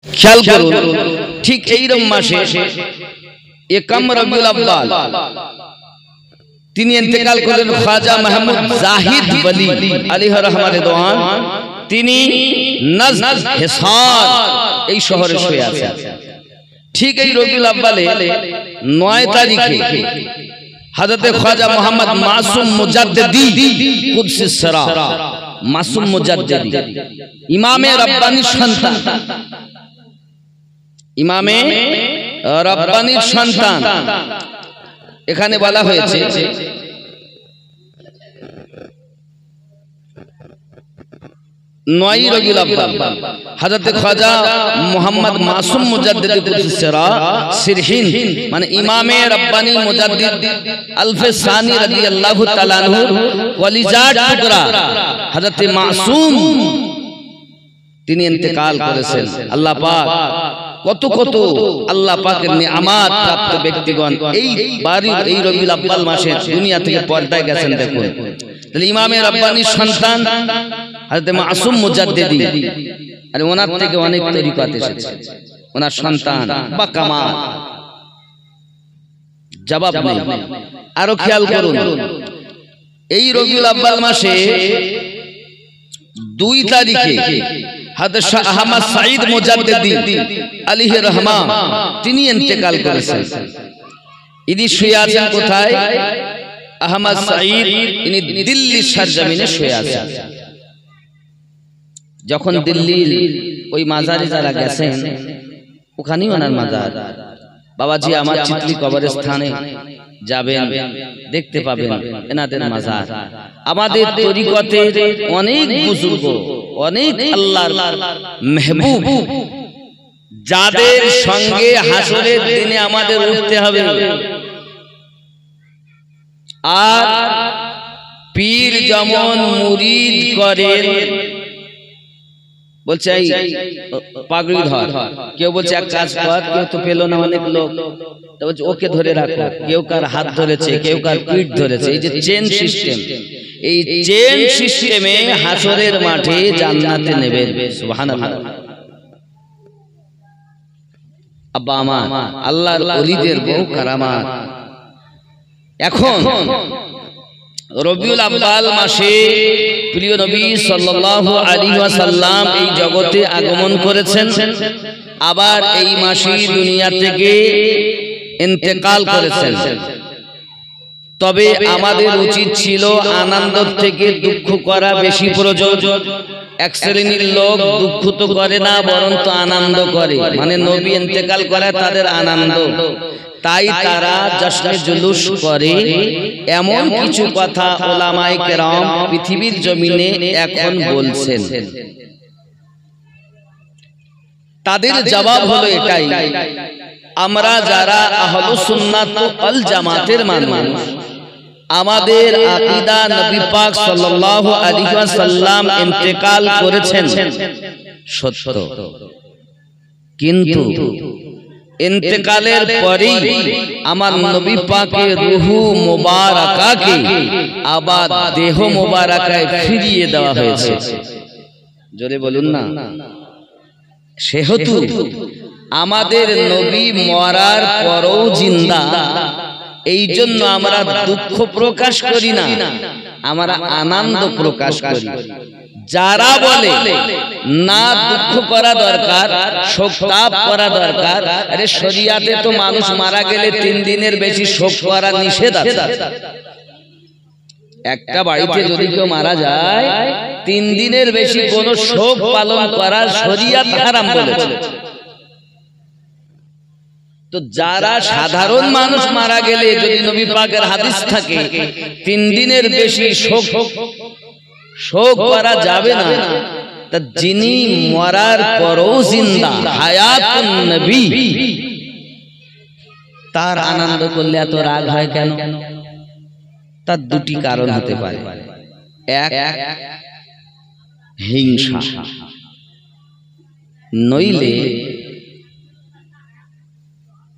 খেয়াল করুন, ঠিক এইরকম মাসে একম রবিউল আউয়াল তিনি ইন্তেকাল করলেন। খাজা মাহমুদ জাহিদ ওলি আলাইহি রহমাতুল্লাহ রিদওয়ান, তিনি নজদ হিসার এই শহরে শুয়ে আছেন। ঠিক এই রবিউল আউয়ালে 9 তারিখে হযরত খাজা মোহাম্মদ মাসুম মুজাদ্দিদি কুদসিস সিরা, মাসুম মুজাদ্দিদি ইমামে রব্বানির সন্তান, ইমামে রব্বানির সন্তান। এখানে বলা হয়েছে নয় রবিউল আউয়াল হযরত খাজা মোহাম্মদ মাসুম মুজাদ্দিদি কুদসিস সিরা সিরহিন মানে ইমামে রব্বানি মুজাদ্দিদ আলফে সানি রাদিয়াল্লাহু তাআলা আনহু কলিজার টুকরা হযরত মাসুম তিনি ইন্তেকাল করেছেন। আল্লাহ পাক কত কত আল্লাহ পাকের নিয়ামত প্রাপ্ত ব্যক্তিগণ এই বাড়ির এই রবিউল আউয়াল মাসে দুনিয়া থেকে পর্দায় গেছেন। দেখুন তাহলে ইমামে রব্বানির সন্তান হযরত মাসুম মুজাদ্দিদি, আর ওনার থেকে অনেক তরিকত এসেছে, ওনার সন্তান বা কামাল জবাব নেই। আরো খেয়াল করুন, এই রবিউল আউয়াল মাসে 2 তারিখে হযরত শাহ আহমদ সাঈদ মুজাদ্দিদি আলাইহি রহমান তিনি ইন্তেকাল করেছেন। ইনি শুয়ে আছেন কোথায়? আহমদ সাঈদ ইনি দিল্লির সরজমিনে শুয়ে আছেন। যখন দিল্লির ওই মাজারে যারা গেছেন ওখানেই ওনার মাজার। বাবাজি আমার চিতলি কবরস্থানে যাবেন, দেখতে পাবেন এনাদের মাজার। আমাদের তরিকতের অনেক বুজুর্গ, অনেক আল্লাহর মেহবুব, যাদের সঙ্গে হাসরের দিনে আমাদের উঠতে হবে, আর পীর যেমন মুরিদ করেন, বলছে এই পাগড়ি ধর, কেউ বলছে এক কাজ কর, কেউ তো পেল না অনেক লোক, তো বলছে ওকে ধরে রাখো, কেউ কার হাত ধরেছে, কেউ কার পিঠ ধরেছে। এই যে চেন সিস্টেম, এই চেন সিস্টেমে হাসরের মাঠে জান্নাতে নেবেন। সুবহানাল্লাহ। আব্বা আমার আল্লাহর ওলিদের বহু কারামাত। এখন রবিউল আউয়াল মাসে প্রিয় নবী সাল্লাল্লাহু আলাইহি ওয়াসাল্লাম এই জগতে আগমন করেছেন, আবার এই মাসেই দুনিয়া থেকে ইন্তেকাল করেছেন। তবে আমাদের উচিত ছিল আনন্দ থেকে দুঃখ করা বেশি প্রয়োজন। এক শ্রেণীর লোক দুঃখ তো করে না, বরং তো আনন্দ করে, মানে নবী ইন্তেকাল করে তাদের আনন্দ, তাই তারা জশ্নে জুলুস করে। এমন কিছু কথা উলামায়ে কেরাম পৃথিবীর জমিনে এখন বলছেন। তাদের জবাব হলো এটাই, আমরা যারা আহলুস সুন্নাত ওয়াল জামাতের মানুষ, আমাদের আকীদা নবী পাক সাল্লাল্লাহু আলাইহি ওয়াসাল্লাম ইন্তেকাল করেছেন সত্য, কিন্তু ইন্তেকালের পরেই আমার নবী পাকের রূহু মুবারাকাকে আবার দেহ মুবারাকায় ফিরিয়ে দেওয়া হয়েছে। জোরে বলুন না। সেহেতু আমাদের নবী মরার পরও জিন্দা, এই জন্য আমরা দুঃখ প্রকাশ করি না, আমরা আনন্দ প্রকাশ করি। যারা বলে না দুঃখ করা দরকার, শোক তাপ করা দরকার, আরে শরিয়াতে তো মানুষ মারা গেলে 3 দিনের বেশি শোক করা নিষেধ আছে। একটা বাড়িতে যদি কেউ মারা যায় 3 দিনের বেশি কোনো শোক পালন করা শরিয়াত হারাম বলেছে। তো যারা সাধারণ মানুষ মারা গেলে যদি নবী পাকের হাদিস থাকে 3 দিনের বেশি শোক করা যাবে না, তা যিনি মরার পরও জিন্দা হায়াতুন নবী, তার আনন্দ করলে এত রাগ হয় কেন? তার 2টি কারণ হতে পারে। এক, হিংসা, নইলে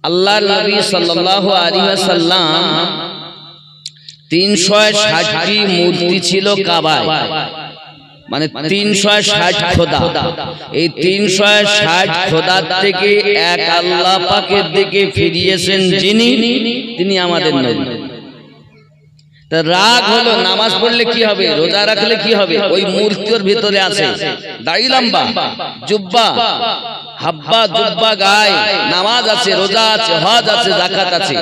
আল্লাহর নবী সাল্লাল্লাহু আলাইহি ওয়াসাল্লাম 360টি মূর্তি ছিল কাবায়, মানে 360 খোদা। এই 360 খোদার থেকে এক আল্লাহ পাকের দিকে ফিরিয়েছেন যিনি, তিনি আমাদের নবী। তা রাগ হলো, নামাজ পড়লে কি হবে, রোজা রাখলে কি হবে, ওই মূর্তির ভিতরে আছে দাড়ি লম্বা, জুব্বা, হাব্বা জুব্বা গায়, নামাজ আছে, রোজা আছে, হজ আছে, যাকাত আছে,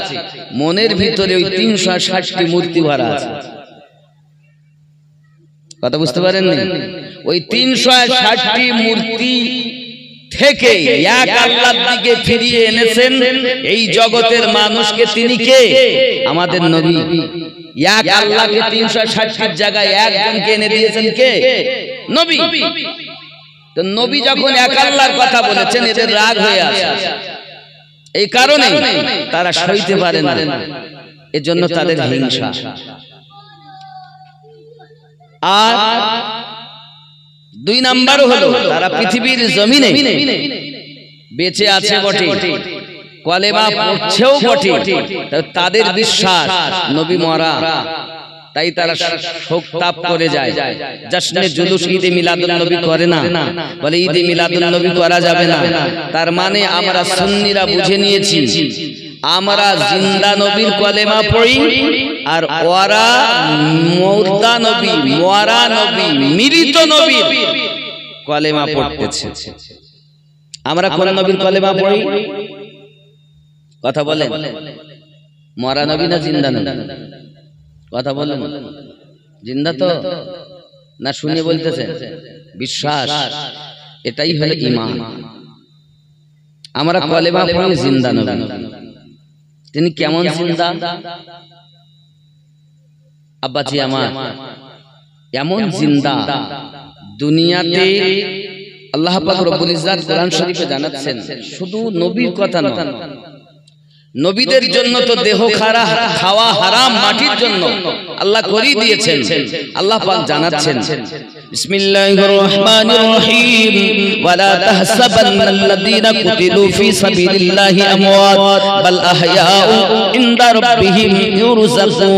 মনের ভিতরে ওই 360টি মূর্তি ভরা আছে। কথা বুঝতে পারেননি? ওই 360টি মূর্তি থেকে এক আল্লাহর দিকে ফিরিয়ে এনেছেন এই জগতের মানুষকে। তিনি কে? আমাদের নবী। এক আল্লাহকে 360 জায়গায় একজনকে এনে দিয়েছেন কে? নবী। তো নবী যখন এক আল্লাহর কথা বলেছেন, এদের রাগ হয়ে আসে। এই কারণে তারা সইতে পারে না, এজন্য তাদের হিংসা। আর 2 নাম্বার হলো তারা পৃথিবীর জমিনে বেঁচে আছে বটে, কলেমা পড়ছেও বটে, তাদের বিশ্বাস নবী মরা, তাই তারা শোক তাপ করে যায়। জশ্নে জুলুস ঈদে মিলাদুন নবী করে না, বলে ঈদে মিলাদুন নবী করা যাবে না। তার মানে আমরা সুন্নিরা বুঝে নিয়েছি, আমরা জিন্দা নবীর কলেমা পড়ি, আর ওরা মুর্দা নবী, মরা নবী, মৃত নবীর কলেমা পড়তেছে। আমরা কোন নবীর কলেমা পড়ি? কথা বলেন, মরা নবী না জিন্দা নবী? কথা বলেন, জিন্দা তো না? শুনে বলতেছে বিশ্বাস, এটাই হলো ঈমান। আমরা কলেমা পড়ি জিন্দা নবী। তিনি কেমন জিন্দা? আব্বাজি আমার, এমন জিন্দা দুনিয়াতে আল্লাহ পাক রব্বুল ইজ্জত কোরআন শরীফে জানাচ্ছেন, শুধু নবীর কথা নয়, নবীদের জন্য তো দেহ খাওয়া হারাম, মাটির জন্য আল্লাহ করিয়ে দিয়েছেন। আল্লাহ পাক জানাচ্ছেন, বিসমিল্লাহির রহমানির রহিম, ওয়ালা তাহসাবান্নাল্লাযীনা কুতিলু ফী সাবিলিল্লাহি আমওয়াত বাল আহইয়াউ ইনদা রাব্বিহিম ইউরযাকুন।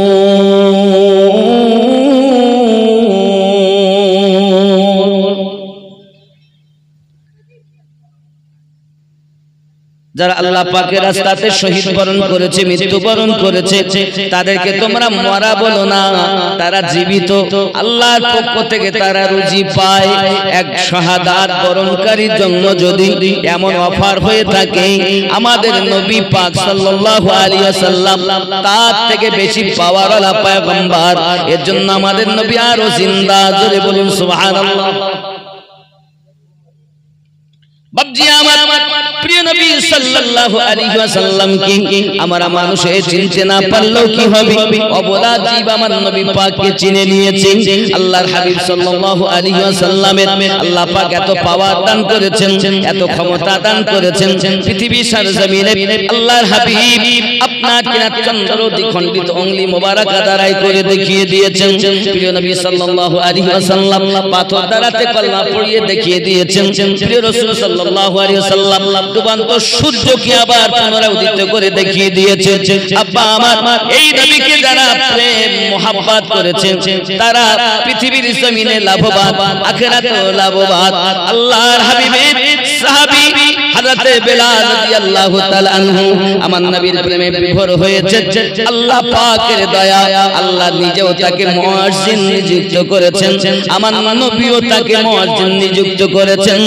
যারা আল্লাহ পাকের রাস্তাতে শহীদ বরণ করেছে, মৃত্যুবরণ করেছে, তাদেরকে তোমরা মরা বলো না, তারা জীবিত। আল্লাহর পক্ষ থেকে তারা রুজি পায়। এক শাহাদাত বরণকারীর জন্য যদি এমন অফার হয়ে থাকে, আমাদের নবী পাক সাল্লাল্লাহু আলাইহি ওয়াসাল্লাম তার থেকে বেশি পাওয়ারওয়ালা পয়গম্বর, এর জন্য আমাদের নবী আরো জিন্দা। জোরে বলুন সুবহানাল্লাহ। বাবজি আমার প্রিয় নবী সাল্লাল্লাহু আলাইহি ওয়াসাল্লাম কি আমরা মানুষে চিনতে না পারলেও কি হবে, অবলা জীব আমার নবী পাককে চিনে নিয়েছে। আল্লাহর হাবিব সাল্লাল্লাহু আলাইহি ওয়াসাল্লামের আল্লাহ পাক এত পাওয়ার দান করেছেন, এত ক্ষমতা দান করেছেন, পৃথিবীর সরজমিনে আল্লাহর হাবিব আপনার কিনা চন্দ্র দ্বিখণ্ডিত অঙ্গুলি মোবারক দ্বারাই করে দেখিয়ে দিয়েছেন। প্রিয় নবী সাল্লাল্লাহু আলাইহি ওয়াসাল্লাম পাথর দ্বারাতে কলমা পড়িয়ে দেখিয়ে দিয়েছেন। প্রিয় রাসূল সাল্লাল্লাহু আলাইহি ওয়াসাল্লাম ডুবান্ত সূর্যকে আবার পুনরায় উদিত করে দেখিয়ে দিয়েছেন। আব্বা আমার, এই নবীকে যারা প্রেম মোহাব্বত করেছেন, তারা পৃথিবীর জমিনে লাভবান, আখিরাতেও লাভবান। আল্লাহর হাবিবের সাহাবী হযরত বেলাল রাদিয়াল্লাহু তাআলা আনহু আমার নবীর প্রেমে বিভোর হয়েছে। আল্লাহ পাকের দয়া, আল্লাহ নিজেও তাকে মুয়াজ্জিন নিযুক্ত করেছেন, আমার নবীও তাকে মুয়াজ্জিন নিযুক্ত করেছেন।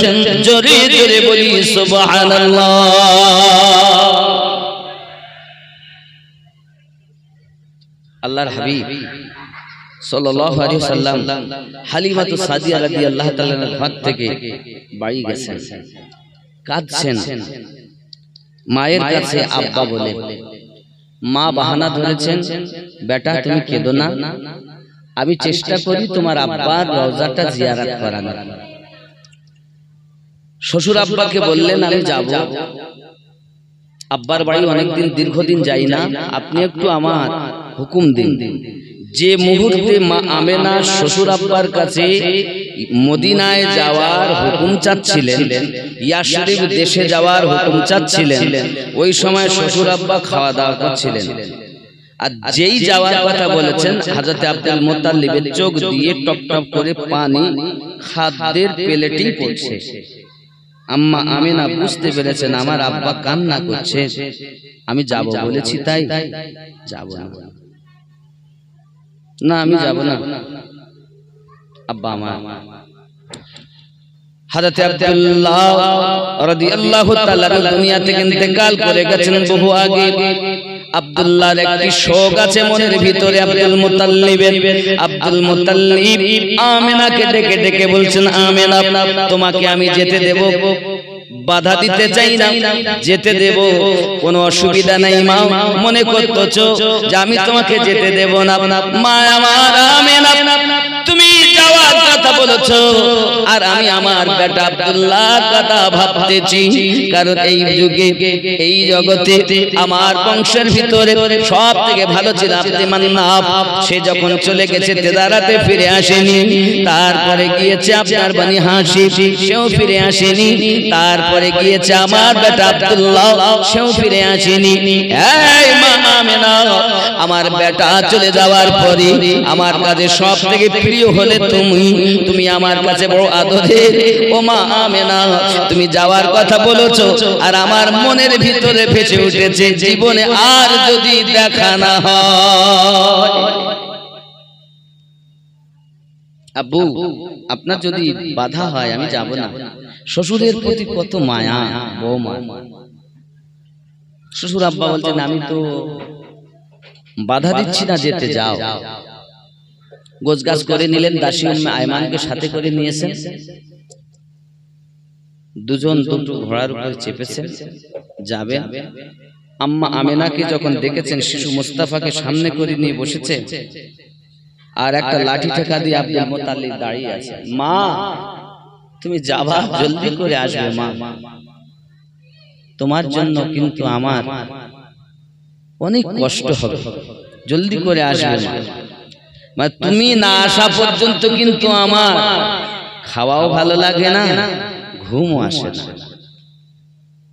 জোরে জোরে বলি সুবহানাল্লাহ। আল্লাহর হাবিব সাল্লাল্লাহু আলাইহি ওয়াসাল্লাম হালিমাতুস সাদিয়া রাদিয়াল্লাহু তাআলার ঘর থেকে বাড়ি গেছেন, কাঁদছেন। মায়ের কাছে আব্বা বলে, মা বাহানা ধরেছেন, বেটা তুমি কেঁদো না, আমি চেষ্টা করি তোমার আব্বার রওজাটা জিয়ারত করানোর। শ্বশুর আব্বাকে বললেন, আমি যাব, আব্বার বাড়ি অনেকদিন দীর্ঘদিন যাই না, আপনি একটু আমার হুকুম দিন। যে মুহূর্তে মা আমেনা শ্বশুর আব্বার কাছে মদিনায় যাওয়ার হুকুম চাচ্ছিলেন, ইয়াসরিব দেশে যাওয়ার হুকুম চাচ্ছিলেন, ওই সময় শ্বশুর আব্বা খাওয়া দাওয়া করছিলেন। আর যেই যাওয়ার কথা বলেছেন হযরত আব্দুল মুত্তালিবের চোখ দিয়ে টপ টপ করে পানি খাদ্যের প্লেটেই পড়ছে। আম্মা আমিনা বুঝতে পেরেছেন আমার আব্বা কান্না করছে, আমি যাব বলেছি তাই যাব না, না আমি যাব না। আব্বা আমার হযরত আব্দুল্লাহ রাদিয়াল্লাহু তাআলা দুনিয়া থেকে ইন্তেকাল করে গেছেন বহু আগে। আব্দুল্লাহর একটি শোক আছে মনের ভিতরে আব্দুল মুত্তালিব আমিনাকে ডেকে ডেকে বলছেন, আমিনা তোমাকে আমি যেতে দেব, বাধা দিতে চাই না, যেতে দেব, কোনো অসুবিধা নাই মা। মনে করতেছো যে আমি তোমাকে যেতে দেব না। মা আমার আমিনা, তুমি যাওয়ার কথা বলেছো আর আমি আমার বেটা আব্দুল্লাহর কথা ভাবতেছি, কারণ এই যুগে এই জগতে আমার বংশের ভিতরে সব থেকে ভালো ছিল আব্দে মান্নাফ। সে যখন চলে গেছে তেদারাতে ফিরে আসেনি, তারপরে গিয়েছে আপনার বনি হাশিম, সেও ফিরে আসেনি, তারপরে গিয়েছে আমার বেটা আব্দুল্লাহ, সেও ফিরে আসেনি। এই মা আমিনা, আমার বেটা চলে যাওয়ার পরে আমার কাছে সব থেকে প্রিয় হলে তুমি আমার কাছে বড় আদরের। ও মা আমিনা, তুমি যাওয়ার কথা বলেছো আর আমার মনের ভিতরে ভেসে উঠেছে জীবনে আর যদি দেখা না হয়। আব্বু আপনার যদি বাধা হয় আমি যাব না। শ্বশুরের প্রতি কত মায়া, বৌমা। শ্বশুর আব্বা বলছেন আমি তো বাধা দিচ্ছি না, যেতে যাও। গোছগাছ করে নিলেন, দাসী উম্মে আয়মানকে সাথে করে নিয়েছেন, দুজন দুটো ঘোড়ার উপর চেপেছেন, যাবেন। আম্মা আমিনাকে যখন দেখেছেন শিশু মুস্তাফাকে সামনে করে নিয়ে বসেছে আর একটা লাঠি ঠেকা দিয়ে আব্দুল মুত্তালিব দাঁড়িয়ে আছে। মা তুমি যাবা, জলদি করে আসবে মা, তোমার জন্য কিন্তু আমার অনেক কষ্ট হবে, জলদি করে আসবে মা। মানে তুমি না আসা পর্যন্ত কিন্তু আমার খাওয়াও ভালো লাগে না, ঘুমও আসে না।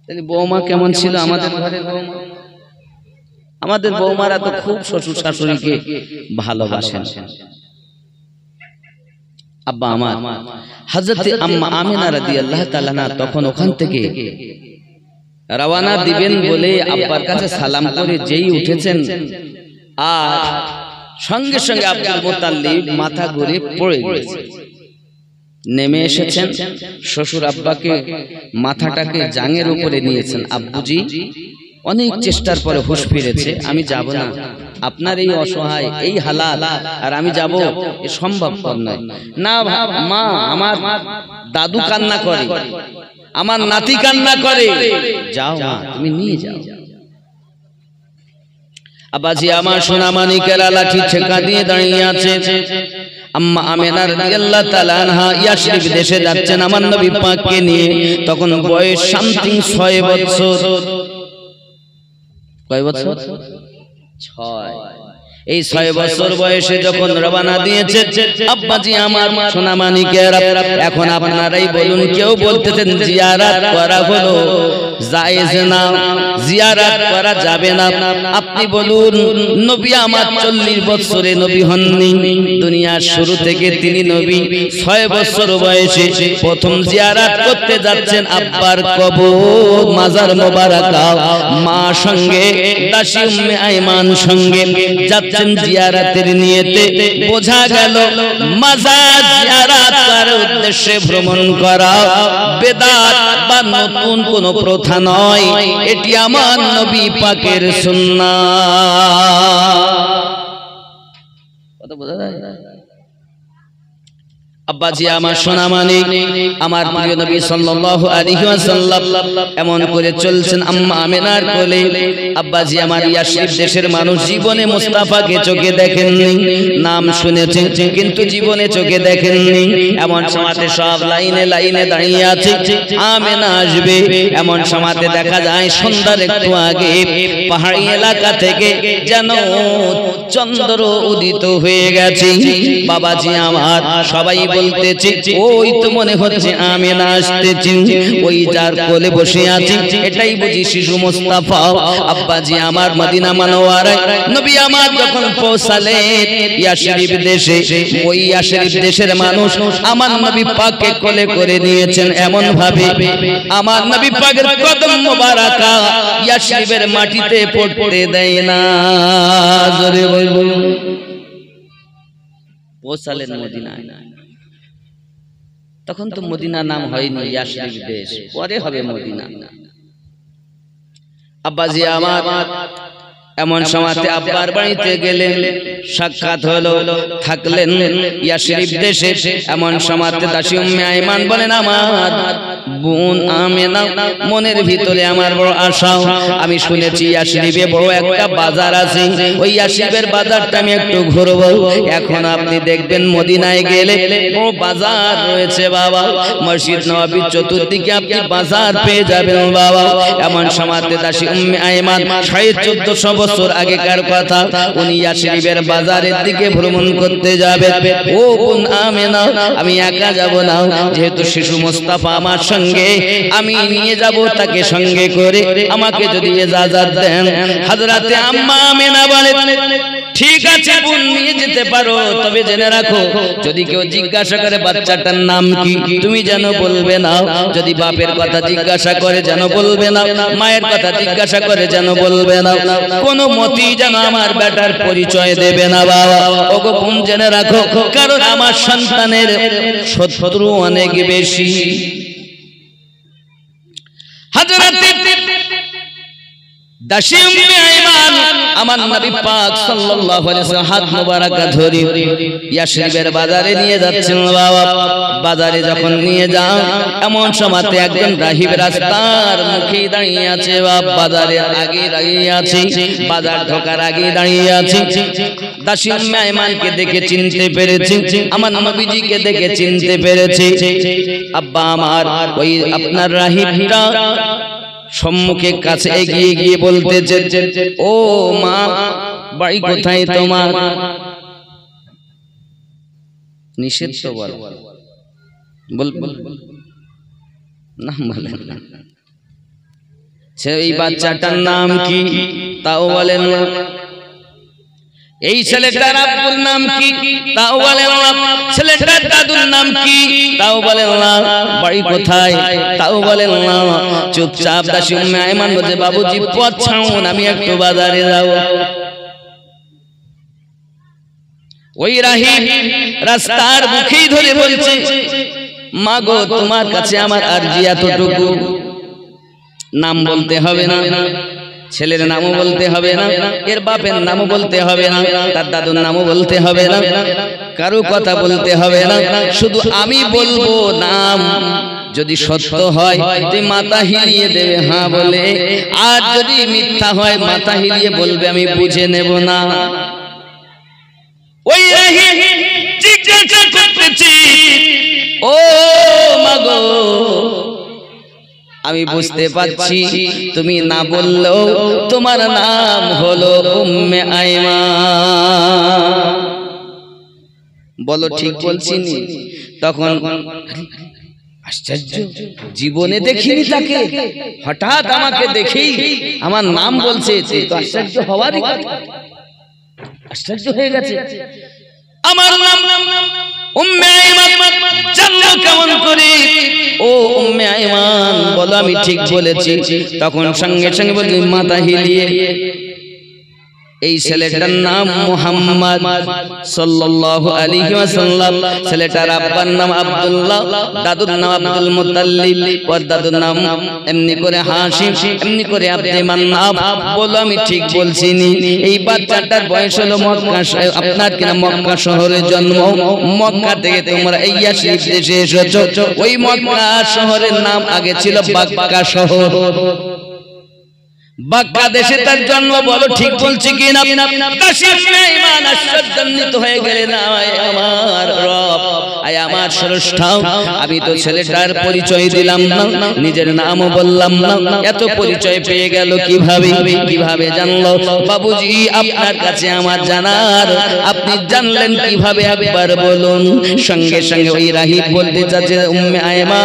তাহলে বৌমা কেমন ছিল আমাদের ঘরের বৌমা? আমাদের বৌমারা তো খুব শ্বশুর শাশুড়িকে ভালোবাসেন। আব্বা আমার হযরত আম্মা আমিনা রাদিয়াল্লাহু তাআলা তখন ওখান থেকে রওনা দিবেন বলে আব্বার কাছে সালাম করে যেই উঠেছেন আর সঙ্গে সঙ্গে আব্দুল মুত্তালিব মাথা ঘুরে পড়ে গেছে, নেমে এসেছেন। শ্বশুর আব্বাকে মাথাটাকে জাঙের উপরে নিয়েছেন। আব্বুজি অনেক চেষ্টার পরে হুঁশ ফিরেছে, আমি যাব না, আপনার এই অসহায় এই হালাত আর আমি যাব এ সম্ভবপর নয়। না মা, আমার দাদু কান্না করে, আমার নাতি কান্না করে, যাও মা তুমি নিয়ে যাও। আব্বাজি আমার সোনা মানিকেরা লাঠি ঠেকা দিয়ে দাঁড়িয়ে আছে। আম্মা আমিনা রাদিয়াল্লাহু তাআলা আনহা ইয়াশরিব দেশে যাচ্ছেন আমার নবী পাককে নিয়ে। তখন বয়স সামথিং 6 বছর। কয় বছর? 6। এই 6 বছর বয়সে যখন রওনা দিয়েছে আব্বাজি আমার সোনা মানিকেরা, এখন আপনারাই বলুন, কেউ বলতেছেন জিয়ারত করা হলো জায়েজ না, জিয়ারত করা যাবে না। আপনি বলুন, নবী আমার 40 বছরে নবী হননি, দুনিয়ার শুরু থেকে তিনি নবী। 6 বছর বয়সে প্রথম জিয়ারত করতে যাচ্ছেন আব্বার কবর, মাজার মোবারকা, মা সঙ্গে দাসী উম্মে আয়মান সঙ্গে যাচ্ছেন জিয়ারতের নিয়তে। বোঝা গেল মাজার জিয়ারত করার উদ্দেশ্যে ভ্রমণ করা বেদাত বা নতুন কোন প্রথা নয়, এটি আমার নবী পাকের সুন্নাহ। কথা বোঝা যায়? আব্বাজি আমার সোনা মানিক, আমার প্রিয় নবী সাল্লাল্লাহু আলাইহি ওয়াসাল্লাম এমন করে চলছেন আম্মা আমিনার কোলে। আব্বাজি আমার ইয়াশরিব দেশের মানুষ জীবনে মুস্তাফাকে চোখে দেখেননি, নাম শুনেছেন কিন্তু জীবনে চোখে দেখেননি। এমন সময়তে সব লাইনে লাইনে দাঁড়িয়ে আছে, আমিনা আসবে। এমন সময়তে দেখা যায় সন্ধ্যার একটু আগে পাহাড়ি এলাকা থেকে যেন চন্দ্র উদিত হয়ে গেছে। বাবাজি আমার সবাই বলতেছে ওই তো মনে হচ্ছে আমিনা আসতেছে, ওই যার কোলে বসে আছে এটাই বুঝি শিশু মুস্তাফা। আব্বাজি আমার মদিনা মুনাওয়ারায় নবী আমার যখন পৌঁছালেন ইয়াশরিব দেশে, ওই ইয়াশরিব দেশের মানুষ আমার নবী পাককে কোলে করে নিয়েছেন এমন ভাবে আমার নবী পাকের কদম মোবারকা ইয়াশরিবের মাটিতে পড়তে দেয় না। জোরে বলুন। পৌঁছালেন মদিনায়, তখন তো মদিনা নাম হয়নি, ইয়াশরিব দেশ, পরে হবে মদিনা। আব্বাজি আমার এমন সময়তে আব্বার বাড়িতে গেলেন, সাক্ষাৎ হলো, থাকলেন ইয়াশরিব দেশে। এমন সময়তে দাসী উম্মে আইমান বলেন আমার বোন আমেনা, মনের ভিতরে আমার বড় আশা, আমি শুনেছি ইয়াশরিবে বড় একটা বাজার আছে, ওই ইয়াশরিবের বাজারটা আমি একটু ঘুরবো। এখন আপনি দেখবেন মদিনায় গেলে বড় বাজার রয়েছে বাবা, মসজিদ নববীর চতুর্দিকে আপনি বাজার পেয়ে যাবেন বাবা। এমন সময়তে দাসী উম্মে আইমান 1450 বছর আগেকার কথা, উনি ইয়াশরিবের বাজারের দিকে ভ্রমণ করতে যাবে। ও বোন আমেনা, আমি একা যাব না, যেহেতু শিশু মুস্তাফা আমার সঙ্গে, আমি নিয়ে যাব তাকে সঙ্গে করে, আমাকে যদি ইজাজত দেন। হযরতে আম্মা আমেনা বলেন ঠিক আছে বোন, নিয়ে যেতে পারো, তবে জেনে রাখো যদি কেউ জিজ্ঞাসা করে বাচ্চাটার নাম কি, তুমি যেন বলবে না। যদি বাপের কথা জিজ্ঞাসা করে যেন বলবে না, মায়ের কথা জিজ্ঞাসা করে যেন বলবে না, কোনো মতি যেন আমার বেটার পরিচয় দেবে না বাবা। ওগো বোন জেনে রাখো, কারণ আমার সন্তানের শত্রু অনেক বেশি। হযরতে দাসী উম্মে আইমান আমার নবী পাক সাল্লাল্লাহু আলাইহি ওয়াসাল্লাম হাত মোবারক ধরে ইয়াশরিবের বাজারে নিয়ে যাচ্ছেন বাবা। বাজারে যখন নিয়ে যান, এমন সময়তে একজন রাহিব রাস্তার মুখে দাঁড়িয়ে আছে বাবা, বাজারের আগে দাঁড়িয়ে আছে, বাজার ঢোকার আগে দাঁড়িয়ে আছে। দাসী উম্মে আইমানকে দেখে চিনতে পেরেছে, আমার নবীজিকে দেখে চিনতে পেরেছে। আব্বা আমার ওই আপনার রাহিবটা সম্মুখে কাছে এগিয়ে গিয়ে বলতেছে ও মা, বাড়ি কোথায় তোমার? নিষেধ তো বল নাম বলেন না। এই বাচ্চাটার নাম কি তাও বলেন না। এই ছেলেটার আব্বুর নাম কি তাও বলেন না। ছেলেটার দাদুর নাম কি তাও বলেন না। বাড়ি কোথায় তাও বলেন না। চুপচাপ দাসী উম্মে আইমান বলে বাবুজি পথ ছাড়ুন, আমি একটু বাজারে যাব। ওই রাহিব রাস্তার মুখেই ধরে বলছে মা গো, তোমার কাছে আমার আরজি এতটুকু, নাম বলতে হবে না, ছেলের নামও বলতে হবে না, এর বাপের নামও বলতে হবে না, তার দাদুর নামও বলতে হবে না, কারো কথা বলতে হবে না, শুধু আমি বলবো নাম। যদি সত্য হয় তুই মাথা হিলিয়ে দেবে হ্যাঁ বলে, আর যদি মিথ্যা হয় মাথা হিলিয়ে বলবে আমি বুঝে নেব না। ওই জিজ্ঞাসা করতেছি ও মাগো, আমি বুঝতে পারছি তুমি না বললেও তোমার নাম হলো উম্মে আইমান, বলো ঠিক বলছি নি? তখন আশ্চর্য, জীবনে দেখিনি তাকে, হঠাৎ আমাকে দেখেই আমার নাম বলছে, তো আশ্চর্য হওয়ারই কথা। আশ্চর্য হয়ে গেছে, আমার নাম উম্মে আইমান জানলো কেমন করে? ও উম্মে আইমান বলো আমি ঠিক বলেছি। তখন সঙ্গে সঙ্গে বলি মাথা হিলিয়ে, এই ছেলেটার নাম মুহাম্মদ সাল্লাল্লাহু আলাইহি ওয়াসাল্লাম। ছেলেটার আব্বার নাম আব্দুল্লাহ, দাদুর নাম আব্দুল মুত্তালিব, ওর দাদুর নাম এমনি করে হাশিম, এমনি করে আব্দে মান্নাব। বলো আমি ঠিক বলছি নি? এই বাচ্চাটার বয়স হলো মক্কা, আপনার কিনা মক্কা শহরে জন্ম। মক্কা থেকে তোমরা এই ইয়াশরিব দেশে এসেছো। ওই মক্কা শহরের নাম আগে ছিল বাক্কা শহর। বাক্কা দেশে তার জন্ম, বলো ঠিক বলছি কিনা? কাশিম মেহমান আশ্চর্যান্বিত হয়ে গেলেন, আমার রব, আয় আমার স্রষ্টা, আমি তো ছেলেটার পরিচয় দিলাম না, নিজের নামও বললাম না, এত পরিচয় পেয়ে গেল কিভাবে? কিভাবে জানলো? বাবুজি আপনার কাছে আমার জানার, আপনি জানলেন কিভাবে একবার বলুন। সঙ্গে সঙ্গে ওই রাহিব বলতে চাচ্ছে, উম্মে আয়মান,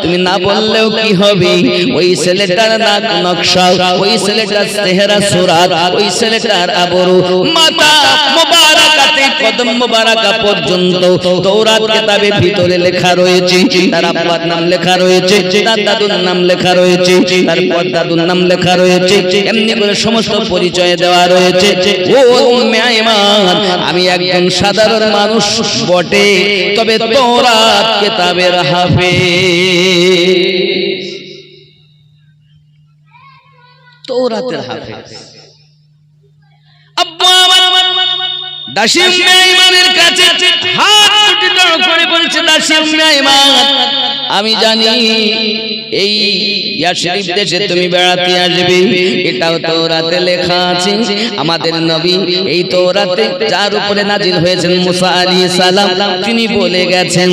তুমি না বললেও কি হবে? ওই ছেলেটার নাক নকশা, ওই ছেলেটার চেহারা সুরাত, ওই ছেলেটার আবরু, মাথা মুবারাকাতে কদম মুবারাকা পর্যন্ত তাওরাত কিতাবের ভিতরে লেখা রয়েছে, তার আব্বার নাম লেখা রয়েছে, তার দাদুর নাম লেখা রয়েছে, তার পরদাদুর নাম লেখা রয়েছে, এমনি করে সমস্ত পরিচয় দেওয়া রয়েছে। ও উম্মে আয়মান, আমি একজন সাধারণ মানুষ বটে, তবে তাওরাত কিতাবের হাফেজ, তাওরাতের হাফেজ। আব্বা আমার দাসী উম্মে আয়মানের কাছে হাত দুটি জড়ো করে বলছে, দাসী উম্মে আয়মান, আমি জানি এই ইয়াশরিফ দেশে তুমি বেড়াতে আসবে, এটাও তাওরাতে লেখা আছে। আমাদের নবী এই তাওরাতে যার উপরে নাজিল হয়েছেন মুসা আলাইহিস সালাম, তিনি বলে গেছেন,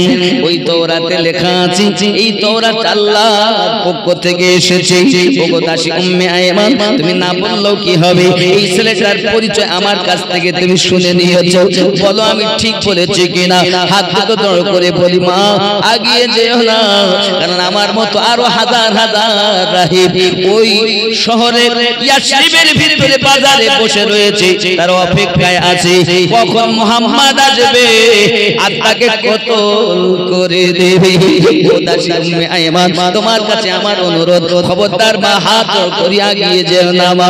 ওই তাওরাতে লেখা আছে, এই তাওরাত আল্লাহর পক্ষ থেকে এসেছে। ওগো দাসী উম্মে আয়মান, তুমি না বললেও কি হবে? এই ছেলেটার পরিচয় আমার কাছ থেকে তুমি শুনে নিয়েছো, বলো আমি ঠিক বলেছি কিনা? হাত দুটো জড়ো করে বলি, মা আগিয়ে যেও না, কারণ আমার মতো আরো হাজার হাজার রাহিব ওই শহরের ইয়াশরিবের ভিতরে বাজারে বসে রয়েছে, তার অপেক্ষায় আছে কখন মুহাম্মদ আসবে আর তাকে কতল করে দেবে। ও দাসী উম্মে আয়মান, তোমার কাছে আমার অনুরোধ, খবরদার মা হাত করে আগিয়ে যেও না মা,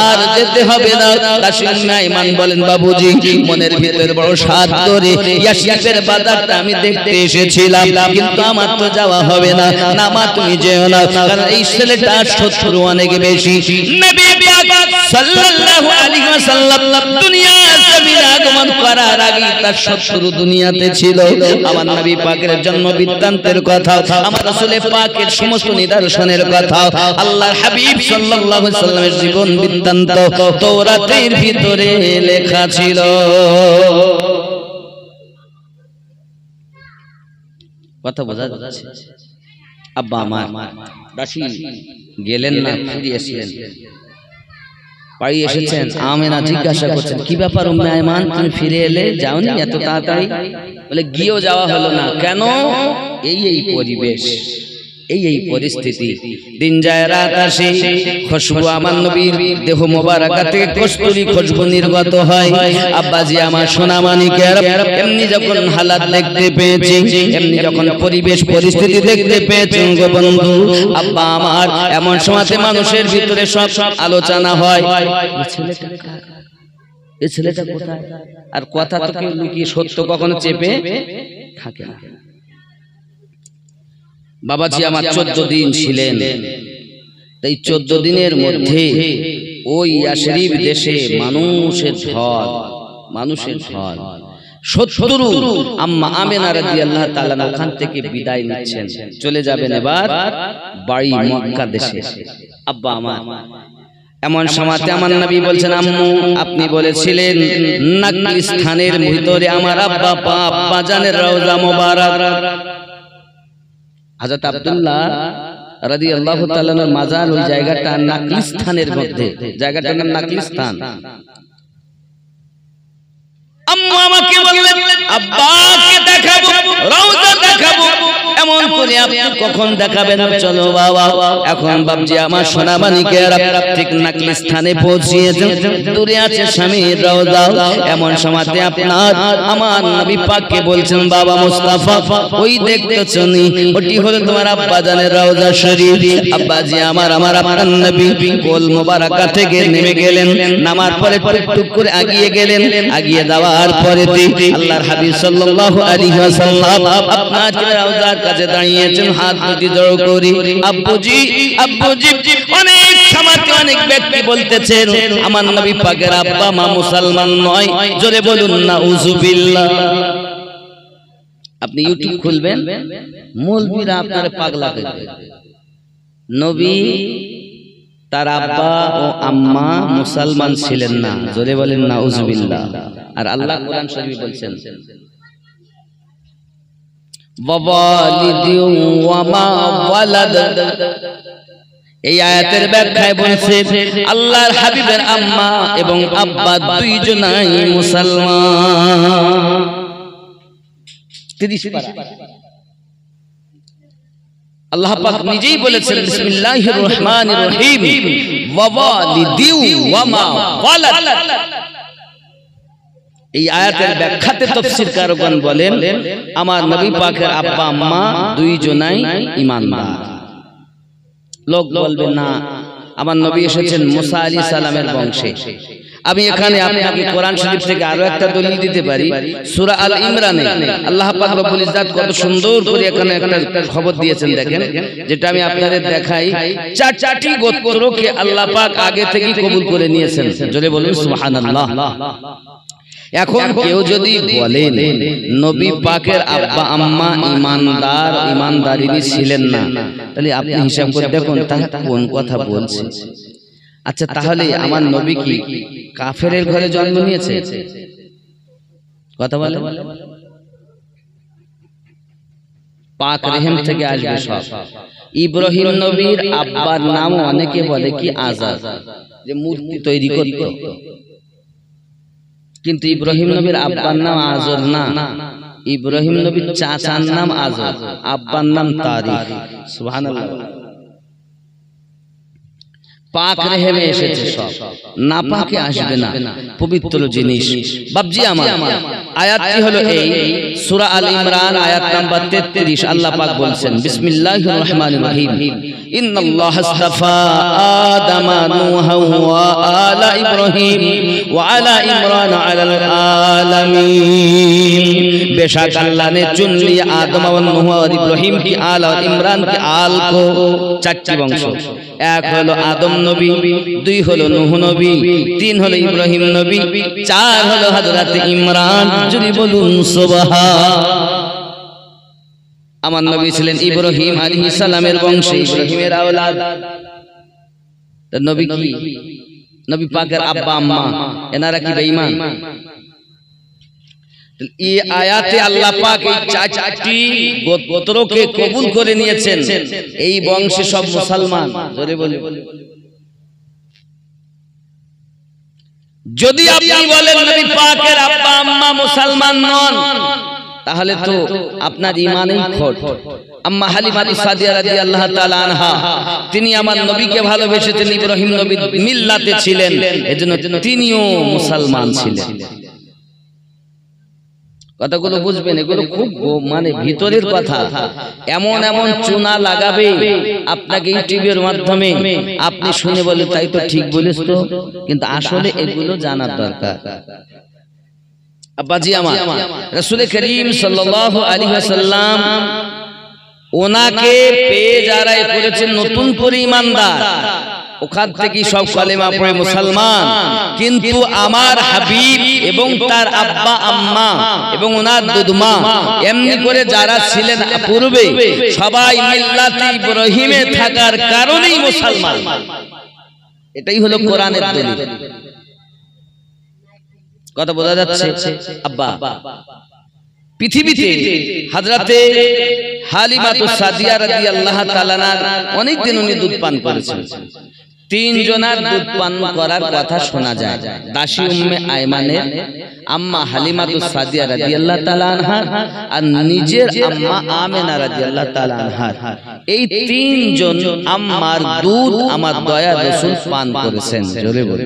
আর যেতে হবে না। দাসী উম্মে আয়মান বলেন, বাবুজি মনের ভিতর বড় সাধ করে ইয়াশরিবের বাজারটা আমি দেখতে এসেছিলাম, কিন্তু আমার তো যাওয়া হবে না। না মা তুমি যেও না, কারণ এই ছেলেটার শত্রু অনেক বেশি। নবী পাক সাল্লাল্লাহু আলাইহি ওয়াসাল্লাম দুনিয়া জমিনে আগমন করার আগে তার শত্রু দুনিয়াতে ছিল। আমার নবী পাকের জন্ম বৃত্তান্তের কথা, আমার রাসূল পাকের সমস্ত নিদর্শনের কথা, আল্লাহর হাবিব সাল্লাল্লাহু আলাইহি ওয়াসাল্লামের জীবন বৃত্তান্ত তাওরাতের ভিতরে লেখা ছিল। কথা বোঝা যাচ্ছে? আব্বা আমার দাসী গেলেন না, ফিরে এসেছেন, বাড়ি এসেছেন। আমেনা জিজ্ঞাসা করছেন, কি ব্যাপার উম্মে আয়মান, তুমি ফিরে এলে, যাওনি এত তাড়াতাড়ি? বলে গিয়েও যাওয়া হলো না। কেন? এই পরিবেশ, এই পরিস্থিতি। দিন যায় রাত আসে, খুশবু আমার নবীর দেহ মোবারকা থেকে কস্তুরী খুশবু নির্গত হয়। আব্বাজি আমার সোনা মানিকের এমনি যখন হালাত দেখতে পেয়েছি, এমনি যখন পরিবেশ পরিস্থিতি দেখতে পেয়েছি গো বন্ধু, আব্বা আমার এমন সময়তে মানুষের ভিতরে সব আলোচনা হয়, এই ছেলেটা কোথায়? আর কথা তো কেউ লুকিয়ে সত্য কখনো চেপে থাকে না। বাবাজি আমার 14 দিন ছিলেন, এই 14 দিনের মধ্যে ওই ইয়াশরিব দেশে মানুষের ঢল। শত্রু আম্মা আমেনা রাদিয়াল্লাহু তাআলা ওখান থেকে বিদায় নিচ্ছেন, চলে যাবেন এবার বাড়ি মক্কা দেশে। আব্বা আমার এমন সময়তে আমার নবী বলছেন, আম্মু আপনি বলেছিলেন নাকলি স্থানের ভিতরে আমার আব্বা জানের রওজা মোবারক। হযরত আব্দুল্লাহ রাদিয়াল্লাহু তাআলার মাজার ওই জায়গাটা নাকলিস্তানের মধ্যে, জায়গাটার নাম নাকলিস্তান। আম্মু আমাকে বললেন, আব্বাকে দেখাবো, রওজা দেখাবো। এমন করে আপনি কখন দেখাবেন? চলো বাবা, এখন বাবজি আমার সোনা মানিকেরা ঠিক নাকলিস্তানে পৌঁছিয়েছেন, দূরে আছে স্বামীর রওজা। এমন সময়তে আপনার আমার নবী পাককে বলছেন, বাবা মুস্তাফা ওই দেখতেছো নি, ওটি হলো তোমার আব্বা জানের রওজা শরীফ। আব্বাজি আমার আপনার নবী কোল মোবারকা থেকে নেমে গেলেন, নামার পরে টুক করে আগিয়ে গেলেন। আগিয়ে যাওয়ার পরে আল্লাহর হাবিব সাল্লাল্লাহু আলাইহি ওয়াসাল্লাম আপনার রওজার কাছে দাঁড়িয়েছেন, হাত দুটি জড়ো করে। আব্বুজি অনেক সমাজে অনেক ব্যক্তি বলতেছেন আমার নবী পাকের আব্বা মা মুসলমান নয়, জোরে বলুন নাউযুবিল্লাহ। আপনি ইউটিউব খুলবেন, মৌলবীরা আপনার পাগলা করবে। নবী তার আব্বা ও আম্মা মুসলমান ছিলেন না, জোরে বলেন নাউজুবিল্লাহ। আর আল্লাহ কোরআন শরীফে বলছেন ওয়ালিদি ওয়া মা ওয়ালাদ। এই আয়াতের ব্যাখ্যায় বলছে আল্লাহর হাবিবের আম্মা এবং আব্বা দুইজনাই মুসলমান। 30 পারা আল্লাহ পাক নিজেই বলেছেন বিসমিল্লাহির রহমানির রহিম ওয়া ওয়ালিদি ওয়া মা ওয়ালাদ। এই আয়াতের ব্যাখ্যাতে তাফসীরকারগণ বলেন আমার নবী পাকের আব্বা আম্মা দুইজনাই ঈমানদার। লোক বলবেন না আমার নবী এসেছেন মুসা আলাইহিস সালামের বংশে। আমি এখানে আপনাকে কোরআন শরীফ থেকে আরো একটা দলিল দিতে পারি। সূরা আল ইমরানে আল্লাহ পাক রব্বুল ইজ্জত কত সুন্দর করে এখানে একটা খবর দিয়েছেন দেখেন, যেটা আমি আপনাদের দেখাই। চারটি গোত্রকে আল্লাহ পাক আগে থেকেই কবুল করে নিয়েছেন, জোরে বলুন সুবহানাল্লাহ। এখন কেউ যদি বলেন নবী পাকের আব্বা আম্মা ঈমানদার ঈমানদারিনী ছিলেন না, তাহলে আপনি হিসাব করে দেখুন তাহলে কোন কথা বলছে। আচ্ছা তাহলে আমার নবী কি কাফেরের ঘরে জন্ম নিয়েছে? কথা বলে পাক রেহেম থেকে আসবে সব। ইব্রাহিম নবীর আব্বার নাম অনেকে বলে কি আজার, যে মূর্তি তৈরি করত, কিন্তু ইব্রাহিম নবীর আব্বার নাম আজর না। ইব্রাহিম নবীর চাচার নাম আজর, আব্বার নাম তারিক। সুবহানাল্লাহ। পাক রেহেমে এসেছে সব, না পাকে আসবে না, পবিত্র জিনিস। বাবজি আমার আয়াতটি হলো এই সূরা আল ইমরান আয়াত নাম্বার 33। আল্লাহ পাক বলছেন বিসমিল্লাহির রহমানির রহিম ইন্নাল্লাহা আস্তাফা আদামা নূহা ওয়া আলা ইব্রাহিম ওয়া আলা ইমরান আলাল আলামিন। बेशक अल्लाह ने चुन लिया आदम और नूह और इब्राहिम की आल और इमरान की आल को। चारटी वंश, एक हलो आदम नबी, दुई हलो नूह नबी, तीन हलो इब्राहिम नबी, चार हलो हजरत इमरान। जुरी बोलुन सुबहान। আমার নবী ছিলেন ইব্রাহিম আলাইহিস সালামের বংশে, ইব্রাহিমের আওলাদ। নবী কি নবী পাকের আব্বা আম্মা এনারা কি বেঈমান? এই আয়াতে আল্লাহ পাক এই চারটি গোত্রকে কবুল করে নিয়েছেন, এই বংশে সব মুসলমান। জোরে বলি। যদি আপনি বলেন নবী পাকের আব্বা আম্মা মুসলমান নন, তাহলে তো আপনার ঈমানেই খোট। আম্মা হালিমা সাদিয়া রাদিয়াল্লাহু তাআলা আনহা তিনি আমার নবীকে ভালোবেসেছেন, ইব্রাহিম নবীর মিল্লাতে ছিলেন, এজন্য তিনিও মুসলমান ছিলেন। কথাগুলো বুঝবেন, এগুলো খুব মানে ভিতরের কথা। এমন এমন চুনা লাগাবে আপনাকে ইউটিউবের মাধ্যমে, আপনি শুনে বলে তাই তো ঠিক বলেছ তো, কিন্তু আসলে এগুলো জানার দরকার। আব্বাজি আমার রাসূল করিম সাল্লাল্লাহু আলাইহি ওয়াসাল্লাম ওনাকে পেয়ে যারা করেছেন নতুন করে ঈমানদার, ওখান থেকে সব কালেমা পড়ে মুসলমান। কিন্তু আমার হাবিব এবং তার আব্বা আম্মা এবং ওনার দুধমা এমনি করে যারা ছিলেন পূর্বে, সবাই মিল্লাতে ইব্রাহিমে থাকার কারণেই মুসলমান। এটাই হলো কোরআনের দলিল। কথা বোঝা যাচ্ছে? আব্বা পৃথিবীতে হযরতে হালিমাতুস সাদিয়া রাদিয়াল্লাহু তাআলা অনেক দিন উনি দুধ পান করেছেন। তিন জনার দুধ পান করার কথা শোনা যায়। দাসী উম্মে আয়মানের, আম্মা হালিমাতুস সাদিয়া রাদিয়াল্লাহু তাআলা আনহা, আর নিজের আম্মা আমেনা রাদিয়াল্লাহু তাআলা আনহা। এই তিনজন আম্মার দুধ আমার দয়া রাসূল পান করেছেন। জোরে বলে।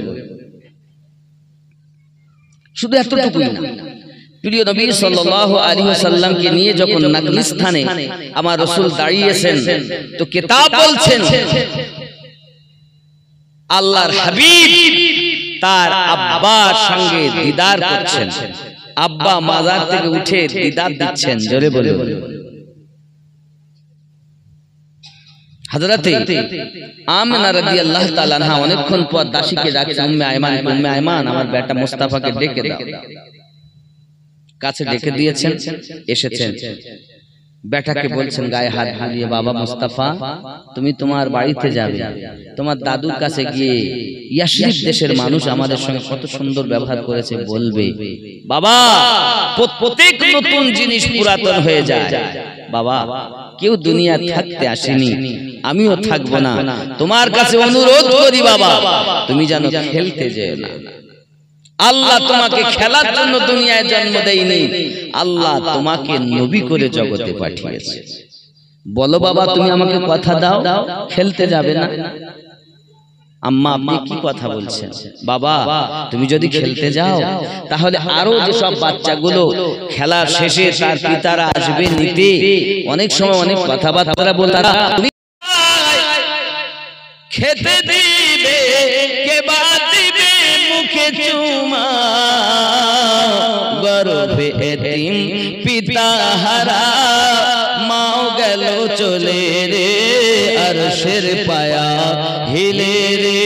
শুধু এতটুকুই না, প্রিয় নবী সাল্লাল্লাহু আলাইহি ওয়াসাল্লামকে নিয়ে যখন নাকলি স্থানে আমার রাসূল দাঁড়িয়েছেন, তো কিতাব বলছেন আল্লাহর হাবিব তার আব্বার সঙ্গে দিদার করছেন। আব্বা মাজার থেকে উঠে দিদার দিচ্ছেন। জোরে বলে। হযরতে আমিনা রাদিয়াল্লাহু তাআলা আনহা অনেকক্ষণ পর দাসীকে ডাকছেন, উম্মে আয়মান, উম্মে আয়মান আমার বেটা মুস্তাফাকে ডেকে দাও। কাছে ডেকে দিয়েছেন, এসেছেন। বেটাকে বলছেন গায়ে হাত বুলিয়ে, বাবা মুস্তাফা তুমি তোমার বাড়িতে যাবে, তোমার দাদুর কাছে গিয়ে ইয়াসরিব দেশের মানুষ আমাদের সঙ্গে কত সুন্দর ব্যবহার করেছে বলবে। বাবা প্রত্যেক নতুন জিনিস পুরাতন হয়ে যায়, বাবা কেউ দুনিয়া থাকতে আসেনি, আমিও থাকবো না, তোমার কাছে অনুরোধ করি বাবা তুমি যেন খেলতে যেও না। আল্লাহ তোমাকে খেলার জন্য দুনিয়ায় জন্ম দেয়নি, আল্লাহ তোমাকে নবী করে জগতে পাঠিয়েছে। বলো বাবা তুমি আমাকে কথা দাও, খেলতে যাবে না? আম্মা আপনি কি কথা বলছেন? বাবা তুমি যদি খেলতে যাও তাহলে আরো যেসব বাচ্চাগুলো খেলা শেষে তার পিতারা আসবে নিতে, অনেক সময় অনেক কথাবার্তা বলতে, খেতে দিবে কে বাদ দিবে মুখে চুমা, গর্ভে এতিম পিতা হারা মাও গেল চলে রে, আরশের পায়া হিলে রে।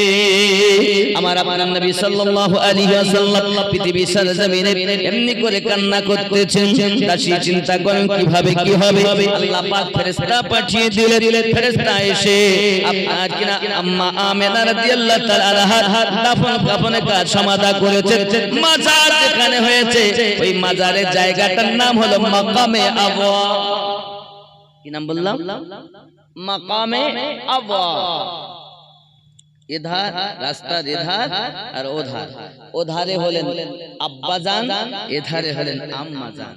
আমার আপনার নবী সাল্লাল্লাহু আলাইহি ওয়াসাল্লাম পৃথিবীর সরজমিনে এমনি করে কান্না করতেছেন। দাসী চিন্তা করেন কিভাবে কি হবে, আল্লাহ পাক ফেরেশতা পাঠিয়ে দিলেন। ফেরেশতা এসে আপনার কিনা আম্মা আমেনা রাদিয়াল্লাহু তাআলা আনহা দাফন কাফনের কাজ সমাধা করেছে। মাজার যেখানে হয়েছে ওই মাজারের জায়গাটার নাম হলো মাকামে আবওয়া। কি নাম বললাম? মাকামে আবওয়া। इधर रास्तार इधर और उधर, उधारे হলেন আব্বাজান, এধারে হলেন আম্মাজান।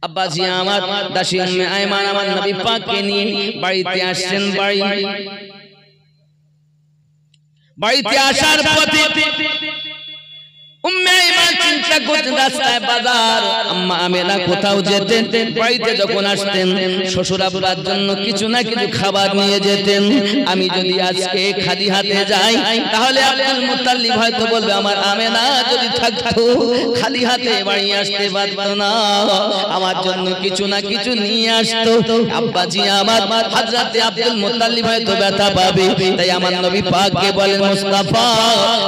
আব্বাজি আমার দাসী উম্মে আয়মান আমার নবী পাককে নিয়ে বাড়িতে আসছেন। বাড়িতে আসার পথে উম্মে আয়মান চিন্তা করতেন রাস্তায় বাজার, আম্মা আমেনা কোথাও যেতেন, বাড়িতে যখন আসতেন শ্বশুর আব্বার জন্য কিছু না কিছু খাবার নিয়ে যেতেন। আমি যদি আজকে খালি হাতে যাই তাহলে আব্দুল মুত্তালিব হয়তো বলবে আমার আমেনা যদি থাকতো খালি হাতে বাড়ি আসতে পারত না, আমার জন্য কিছু না কিছু নিয়ে আসতো। আব্বাজি আমার হযরতে আব্দুল মুত্তালিব হয়তো ব্যথা পাবে, তাই আমার নবী পাককে বলেন মুস্তাফা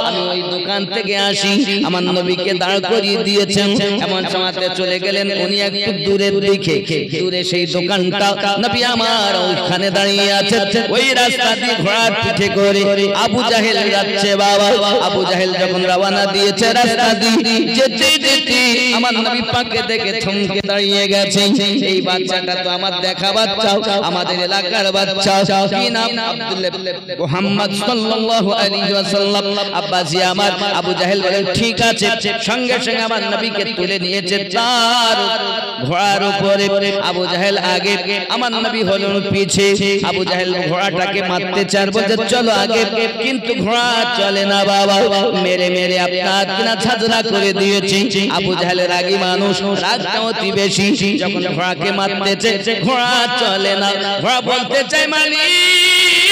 আমি ওই দোকান থেকে আসি। আমার নবীকে দাঁড় করিয়ে দিয়েছেন, এমন সময়তে চলে গেলেন উনি একটু দূরের দিকে, দূরে সেই দোকানটা নবী আমার ওইখানে দাঁড়িয়ে আছেন। ওই রাস্তা দিয়ে ঘোড়ার পিঠে করে আবু জাহেল যাচ্ছে। বাবা আবু জাহেল যখন রওনা দিয়েছে রাস্তা দিয়ে যেতে যেতে আমার নবী পাককে দেখে থমকে দাঁড়িয়ে গেছে। এই বাচ্চাটা তো আমার দেখা বাচ্চা, আমাদের এলাকার বাচ্চা, কি নাম? আব্দুল্লাহ মুহাম্মদ সাল্লাল্লাহু আলাইহি ওয়াসাল্লাম। আব্বাজি আমার আবু জাহেল বলেন ঠিক আছে। সঙ্গে সঙ্গে আমার নবীকে তুলে নিয়েছে তার ঘোড়ার উপরে। আবু জাহেল আগে, আমার নবী হলেন পিছে। আবু জাহেল ঘোড়াটাকে মারতে চায়, বলছে চলো আগে, কিন্তু ঘোড়া চলে না বাবা, মেরে মেরে আপনার কিনা ঝাঁঝরা করে দিয়েছে। আবু জাহেলের রাগী মানুষ, রাগটা অতি বেশি। যখন ঘোড়াকে মারতেছে ঘোড়া চলে না, ঘোড়া বলতে চায় মালিক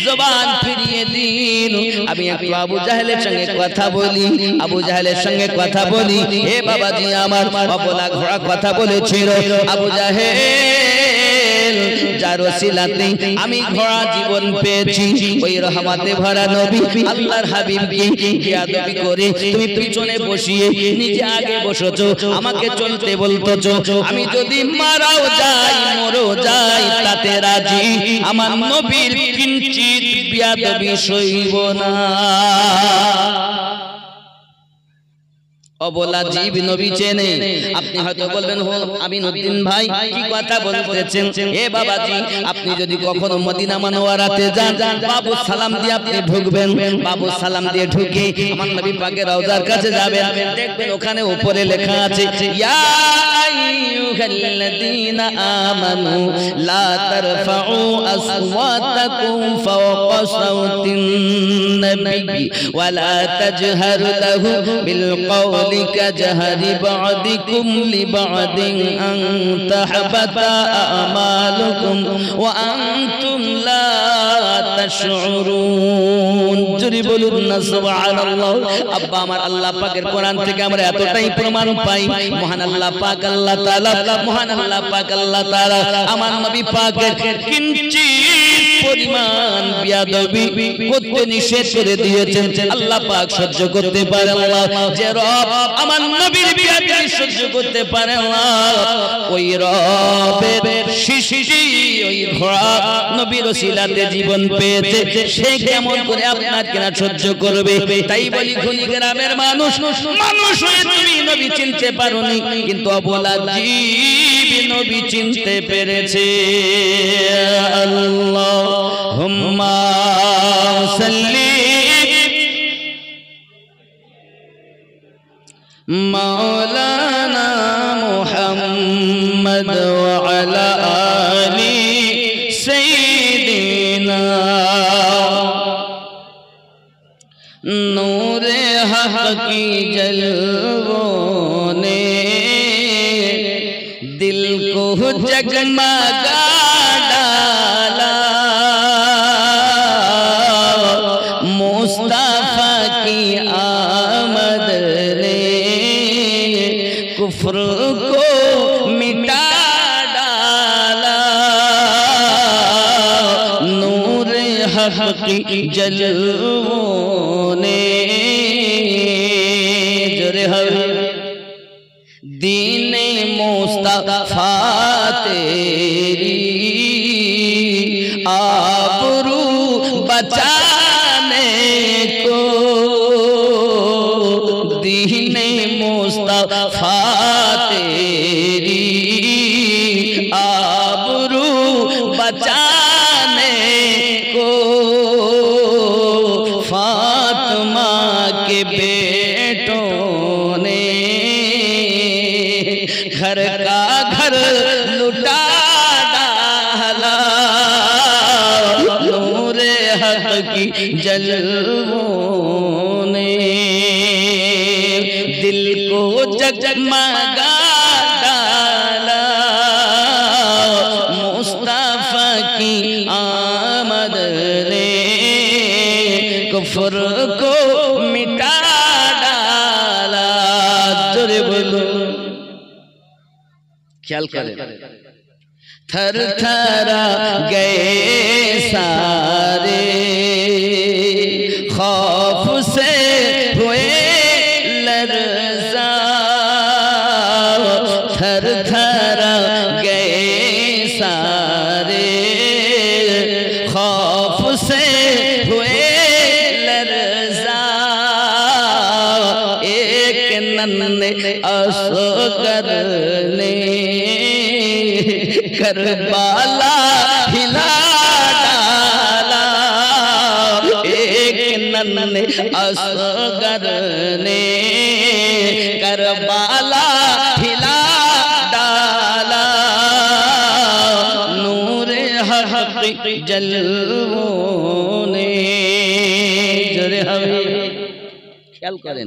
জবান ফিরিয়ে দিন, আমি একটু আবু জাহেলের সঙ্গে কথা বলি, আবু জাহেলের সঙ্গে কথা বলি। হে বাবাজি আমার অবলা ঘোড়া কথা বলেছিল। আবু জাহেল যার ওসিলাতে আমি ঘোড়া জীবন পেয়েছি, ওই রহমতে ভরা নবী আল্লাহর হাবিবকে বেয়াদবি করে তুমি পিছনে বসিয়ে নিজে আগে বসেছো, আমাকে চলতে বলতেছো। আমি যদি মারাও যাই মরও যাই তাতে রাজি, আমার নবীর কিঞ্চিত বেয়াদবি সইব না। অবলা জীব নবী চেনে। আপনি হয়তো বলবেন হো আমিনউদ্দিন ভাই কি কথা বলতেছেন? এ বাবাজি আপনি যদি কখনো মদিনা মুনাওয়ারাতে যান, বাবু সালাম দিয়ে আপনি ঢুকবেন, বাবু সালাম দিয়ে ঢুকে আমার নবী পাকের রওজার কাছে যাবেন, দেখবেন ওখানে উপরে লেখা আছে ইয়া আইয়ুহাল্লাযীনা আমানু লা তারফাউ আসওয়াতাকুম ফাওকা সাওতিন নবী ওয়া লা তাজহারু লাহু বিল কওলি كجهر بعضكم لبعض أن تحبط أعمالكم وأنتم لا تشعرون। জোরে বলুন না সুবহানাল্লাহ। আব্বা আমার আল্লাহ পাকের কোরআন থেকে আমরা এতটাই প্রমাণ পাই, মহান আল্লাহ পাক আল্লাহ তাআলা, মহান আল্লাহ পাক আল্লাহ তাআলা আমার নবী পাকের কিঞ্চিত পরিমাণ বিয়াদবি করতে নিষেধ করে দিয়েছেন। আল্লাহ পাক সহ্য করতে পারে না, যে রব আমার নবীর বিয়াদবি সহ্য করতে পারে না, ওই রবের সৃষ্টি ওই ঘোড়া নবীর ওসিলাতে জীবন পেয়েছে, সে কেমন করে আপনার কেনা সহ্য করবে? তাই বলি খুনি গ্রামের মানুষ হয়ে তুমি নবী চিনতে পারোনি, কিন্তু অবলা জীব নবী চিনতে পেরেছে। আল্লাহুম্মা সাল্লি মাওলানা মুহাম্মদ ওয়া আলা আলি সাইয়্যিদিনা नूरे हक़ की जलवों ने दिल को जगमगा डाला, मुस्तफा की आमद ने कुफ्र को मिटा डाला, नूरे हक़ की जलवों दीने मुस्तफा तेरी आबरू बचाने को, दीने मुस्तफा तेरी आबरू बचाने को, फातिमा के बेटों ने घर का घर लुटा डाला, नूरे हक़ की जलवों ने दिल को जगमगा डाला, मुस्तफा की आमद ने कुफ्र को मिटा डाला। जोरे बोलो, ख्याल करें, थर थरा गए सारे खौफ से हुए लरज़ा, थर थरा गए सारे खौफ से हुए लरज़ा, एक नन्हे असगर ने करबाला हिला डाला, एक नन्हे असगर ने करबाला हिला डाला, नूरे हक़ की जलवों ने जोरे हमें ख्याल करें,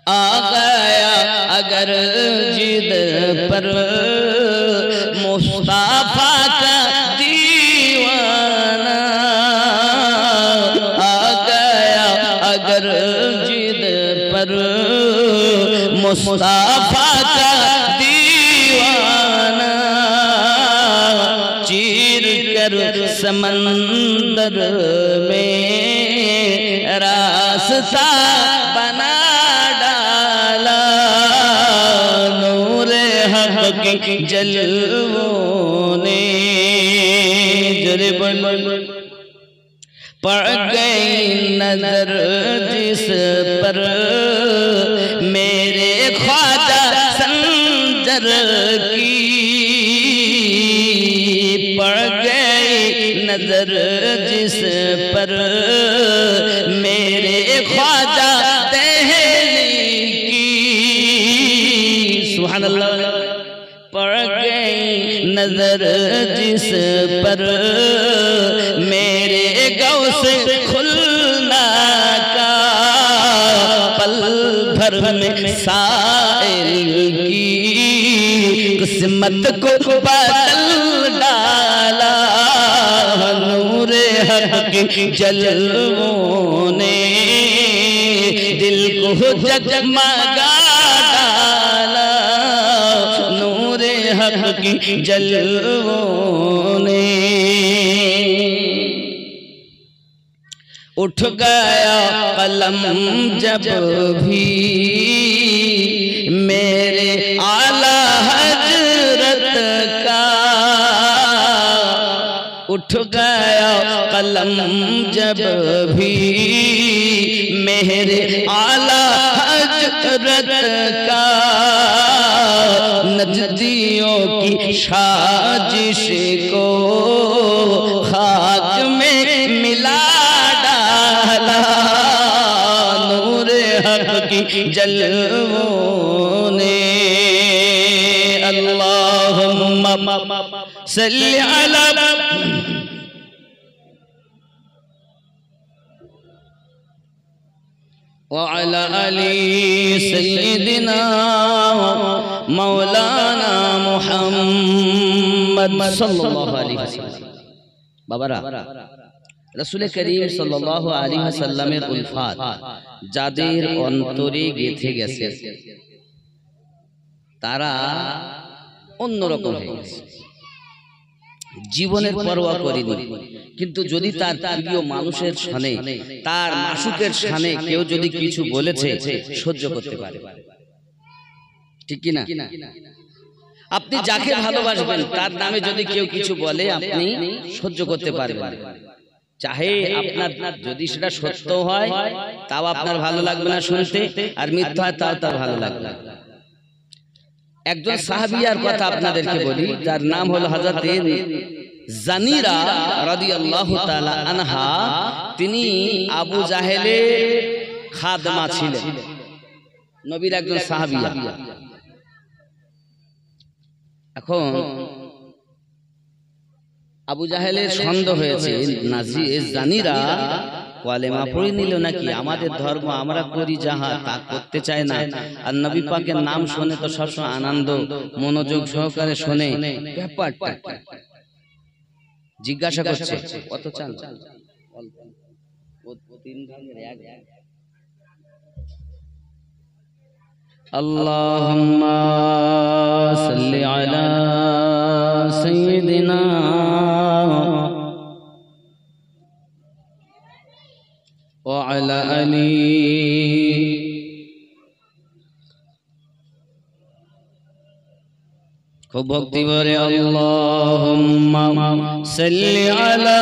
आ गया अगर जिद पर मुस्तफा का दीवाना, आ गया अगर जिद पर मुस्तफा का दीवाना, चीर कर समंदर में रास्ता बना डाला, नूरे हक़ की जलवों ने जोरे बोलो, पड़ गई नजर जिस पर मेरे ख्वाजा संजर की, पड़ गई नजर जिस पर मेरे ख्वाजा दहली की, सुभान अल्लाह, पड़ गई नजर जिस पर मेरे गौस खुलना का, पल भर में साइल की किस्मत को बदल डाला, नूरे हक़ के जलवों ने दिल को जगमगा डाला, नूरे हक की जलवों ने। उठ गया कलम जब भी मेरे आला हजरत का, उठ गया कलम जब भी मेरे आला हजरत का, नजदियों की साजिश को खाक में मिला डाला, नूरे हक की जलवों ने। अल्लाहुम्मा सल्ली अला वअला अली सय्यिदिना मौलाना मुहम्मद सल्लल्लाहु अलैहि वसल्लम। बाबारा रसूल करीम सल्लल्लाहु अलैहि वसल्लমের উলফাত যাদের অন্তরে গেঁথে গেছে তারা অন্যরকম হয়ে গেছে, জীবনের পরোয়া করেনি। কিন্তু যদি তার প্রিয় মানুষের সামনে, তার মাসুকের সামনে কেউ যদি কিছু বলেছে সহ্য করতে পারে, ঠিক কি না? আপনি যাকে ভালোবাসবেন তার নামে যদি কেউ কিছু বলে আপনি সহ্য করতে পারবেন, চাহে আপনার যদি সেটা সত্য হয় তাও আপনার ভালো লাগবে না শুনতে, আর মিথ্যা হয় তাও তার ভালো লাগবে না। একজন সাহাবিয়ার কথা আপনাদেরকে বলি, যার নাম হলো হযরত জানিরা রাদিয়াল্লাহু তাআলা আনহা। তিনি আবু জাহেলের খাদমা ছিলেন, নবীর একজন সাহাবিয়া। এখন আবু জাহেলের সন্দেহ হয়েছে জানিরা কালেমা পড়ে নিল নাকি, আমাদের ধর্ম আমরা করি যাহা তা করতে চায় না, আর নবী পাকের নাম শুনে তো সবসময় আনন্দ মনোযোগ সহকারে শুনে। ব্যাপারটা জিজ্ঞাসা করছে কত চান, আল্লাহুম্মা সাল্লি আলা সাইয়্যিদিনা وعلى آله खूब भक्ति भरे अल्लाहुम्मा सल्ली अला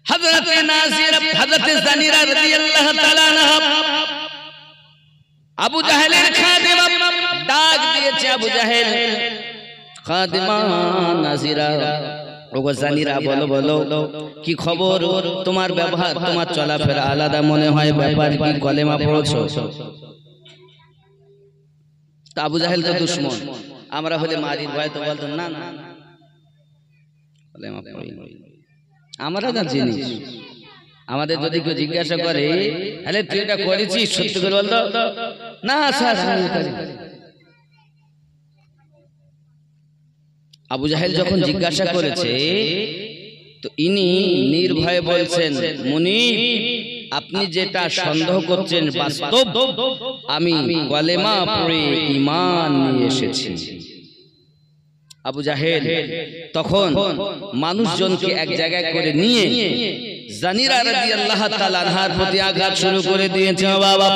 हजरत नासिर हजरत ज़नीरा रज़ियल्लाहु ताआला अन्हा আবু জাহেলের খাদেমা ডাক দিয়েছে। আবু জাহেল খাদেমা নাসিরা, ওগো জানিরা বলো বলো কি খবর, তোমার ব্যবহার তোমার চলাফেরা আলাদা মনে হয়, ব্যাপার কি, কলেমা পড়ছো? তা আবু জাহেল তো দুশমন, আমরা হলে মারি ভয় তো বলতো না না কলেমা পড়ি। আমরা যা জিনিস আমাদের যদি কেউ জিজ্ঞাসা করে আরে তুই এটা করেছিস সত্যি করে বলতো, না স্যার। আবু জাহেল যখন জিজ্ঞাসা করেছে তো ইনি নির্ভয়ে বলছেন, মুনিব আপনি যেটা সন্দেহ করছেন বাস্তব, আমি কলেমা পড়ে ঈমান নিয়ে এসেছি। আবু জাহেল তখন মানুষজনকে এক জায়গায় করে নিয়ে জানিরা রাদিয়াল্লাহু তাআলা আনহার প্রতি আঘাত শুরু করে দিয়েছে। বাবা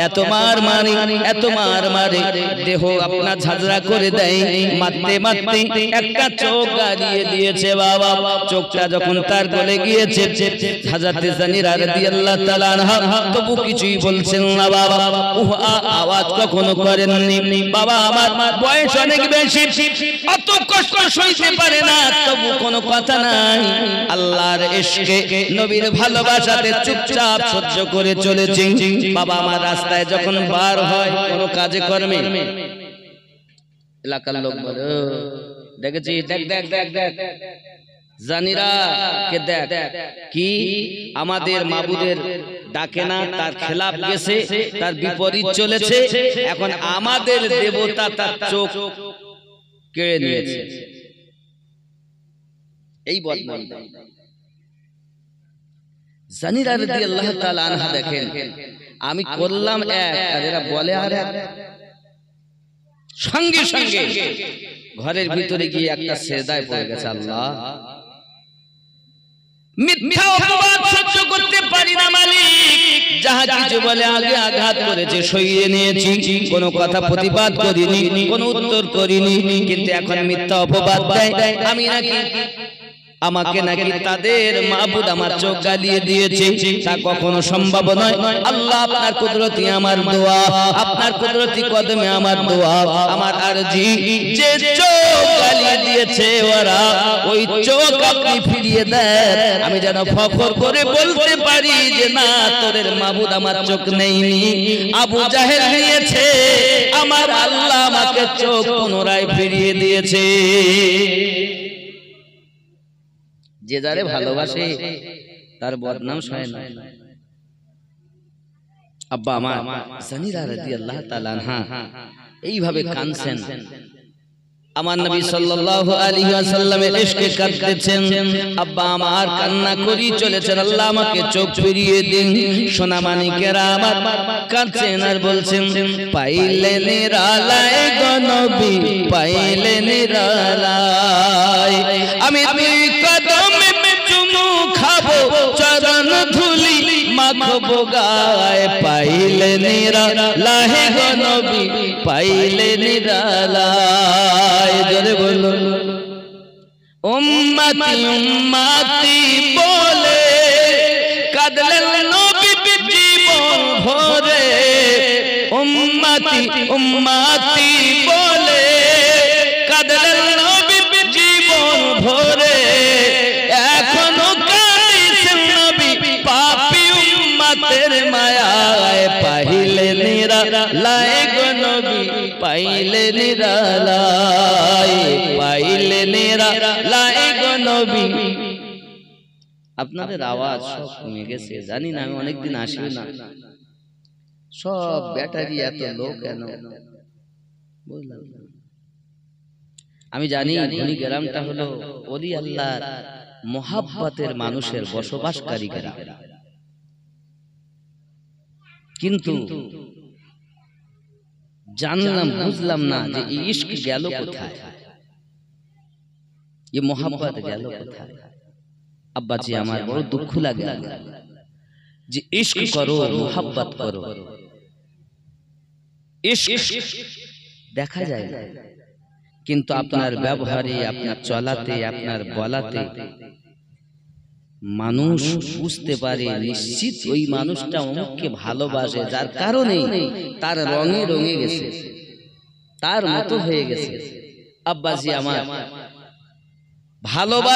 এত মার মারে, এত মার মারে, দেহ আপনার ঝাঁঝরা করে দেয়, মারতে মারতে একটা চোখ গাড়িয়ে দিয়েছে। বাবা চোখটা যখন তার গলে গিয়েছে হযরত জানিরা রাদিয়াল্লাহু তাআলা আনহা তবু কিছুই বলছেন না। বাবা আওয়াজ কখনো করেননি। বাবা আমার বয়স অনেক বেশি, অত কষ্ট সইতে পারে না, তবু কোনো কথা নাই। আল্লাহর ইশকে নবীর ভালোবাসাতে চুপচাপ সহ্য করে চলেছে। বাবা আমার রাস্তায় যখন বার হয় কোনো কাজে কর্মে এলাকার লোক বলে দেখেছি, দেখ দেখ দেখ দেখ জানিরা কে দেখ কি আমাদের মাবুদের ডাকে না, তার খেলাফ গেছে, তার বিপরীত চলেছে, এখন আমাদের দেবতা তার চোখ কেড়ে নিয়েছে। এই বদনাম জানিরা রাদিয়াল্লাহু তাআলা আনহা দেখেন, আমি করলাম এক আর এরা বলে আর এক। সঙ্গে সঙ্গে ঘরের ভিতরে গিয়ে একটা সেজদায় পড়ে গেছে। আল্লাহ, মিথ্যা অপবাদ সহ্য করতে পারি না মালিক, যাহা কিছু বলে আগে আঘাত করেছে সইয়ে নিয়েছি, কোনো কথা প্রতিবাদ করিনি, কোনো উত্তর করিনি, কিন্তু এখন মিথ্যা অপবাদ দেয় আমি নাকি, আমাকে নাকি তাদের মাবুদ আমার চোখ জ্বালিয়ে দিয়েছে, তা কখনো সম্ভব নয়। আল্লাহ, আপনার কুদরতি আমার দোয়া, আপনার কুদরতি কদমে আমার দোয়া, আমার আরজি, যে চোখ জ্বালিয়ে দিয়েছে ওরা, ওই চোখ আপনি ফিরিয়ে দেন, আমি যেন ফখর করে বলতে পারি যে না, তোদের মাবুদ আমার চোখ নেইনি, আবু জাহেল নিয়েছে, আমার আল্লাহ আমাকে চোখ পুনরায় ফিরিয়ে দিয়েছে। যে যারে ভালোবাসে তার বদনাম সয় না। আব্বা আমার জানিরা রাদিয়াল্লাহু তাআলা আনহা এইভাবে কাঁদছেন, আমার নবী সাল্লাল্লাহু আলাইহি ওয়াসাল্লামের ইশকে কাঁদতেছেন, আব্বা আমার কান্না করি চলেছেন, আল্লাহ আমাকে চোখ ফিরিয়ে দিন। সোনা মানিকেরা আমার কাঁদছেন আর বলছেন, পাইলে নিরালায় গো নবী, পাইলে নিরালায়, আমি তুই কদমে চুমু খাবো, চরণ ধুলি মাখবো গায়, পাইলে নিরালায় গো নবী, পাইলে নিরালায়। জোরে বলো, উম্মতি উম্মতি বলে কাঁদলেন নবী জীবন ভরে, উম্মতি উম্মতি বলে কাঁদলেন নবী জীবন ভরে, এখনো কাঁদিছেন নবী পাপী উম্মতের মায়ায়, পাইলে নিরালায় গো নবী, পাইলে নিরালায়, পাইলে নিরালায় গো নবী। আপনাদের আওয়াজ সব কমে গেছে, জানি না, আমি অনেকদিন আসি না, সব ব্যাটারি এত লো কেন বুঝলাম। আমি জানি ধনী গ্রামটা হলো ওলি আল্লাহর মোহাব্বতের মানুষের বসবাসকারী গ্রাম, কিন্তু জানলাম বুঝলাম না যে ইশক গেল কোথায়, ये मोहब्बत গেল কোথায়। আব্বাজি আমার বড় দুঃখ লাগে যে ইশক করো, মোহব্বত করো, ইশক দেখা যায় না, কিন্তু আপনার ব্যবহারে, আপনার চলাতে, আপনার বলাতে মানুষ বুঝতে পারে নিশ্চিত ওই মানুষটা অমুককে ভালোবাসে, যার কারণে তার রঙে রঙে গেছে, তার মতো হয়ে গেছে। আব্বাজি আমার ভালোবাসা